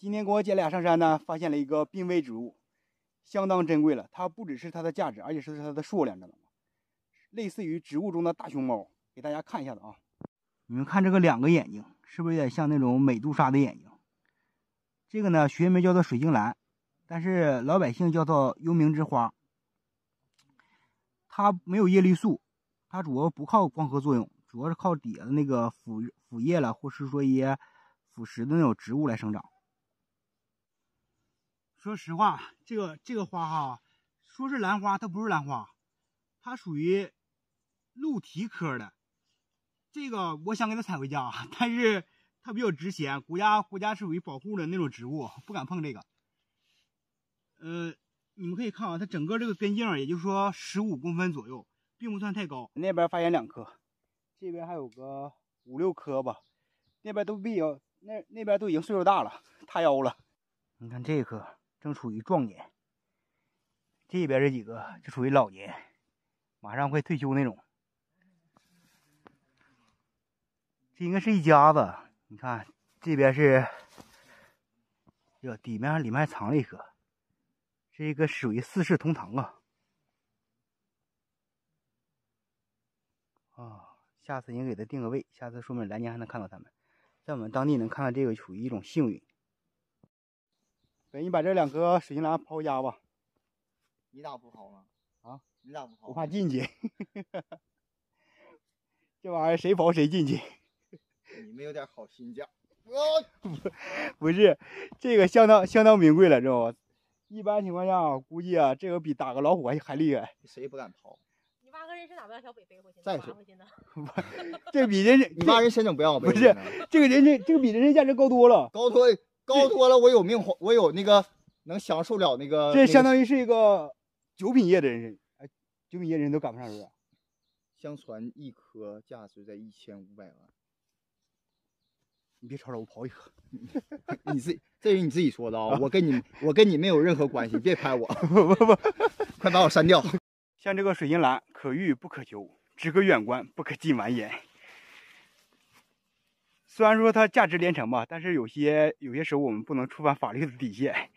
今天跟我姐俩上山呢，发现了一个濒危植物，相当珍贵了。它不只是它的价值，而且是它的数量，知道吗？类似于植物中的大熊猫，给大家看一下子啊。你们看这个两个眼睛，是不是有点像那种美杜莎的眼睛？这个呢，学名叫做水晶兰，但是老百姓叫做幽冥之花。它没有叶绿素，它主要不靠光合作用，主要是靠底下的那个腐叶了，或是说一些腐蚀的那种植物来生长。说实话，这个花哈，说是兰花，它不是兰花，它属于鹿蹄科的。这个我想给它采回家，但是它比较值钱，国家是属于保护的那种植物，不敢碰这个。你们可以看啊，它整个这个根茎，也就是说15公分左右，并不算太高。那边发现2颗，这边还有个5、6颗吧。那边都比较，那边都已经岁数大了，塌腰了。你看这颗正处于壮年，这边这几个就属于老年，马上快退休那种。这应该是一家子。你看这边是，哟，里面还藏了一颗。这个属于4世同堂啊！下次应该给它定个位，下次说明来年还能看到它们。在我们当地能看到这个，属于一种幸运。你把这2颗水晶兰抛回家吧。你咋不抛呢？啊？你咋不抛？我怕进去。这玩意儿谁抛谁进去。你们有点好心眼。不是，这个相当名贵了，知道吧？一般情况下，估计啊，这个比打个老虎还厉害。谁不敢抛？你挖个人参咋不让小北背回去？再说，这比人参，你挖人参怎么不让我背？不是，这个比人参价值高多了。高多了，我有命，我有那个能享受了那个。这相当于是一个9品叶的人参，9品叶人参都赶不上，是不是？相传1颗价值在1500万。你别吵吵，我刨一颗。这是你自己说的啊，我跟你没有任何关系，别拍我。不，快把我删掉。像这个水晶兰，可遇不可求，只可远观不可近玩焉。虽然说它价值连城吧，但是有些时候我们不能触犯法律的底线。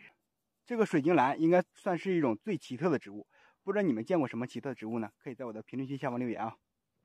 这个水晶兰应该算是一种最奇特的植物，不知道你们见过什么奇特的植物呢？可以在我的评论区下方留言啊。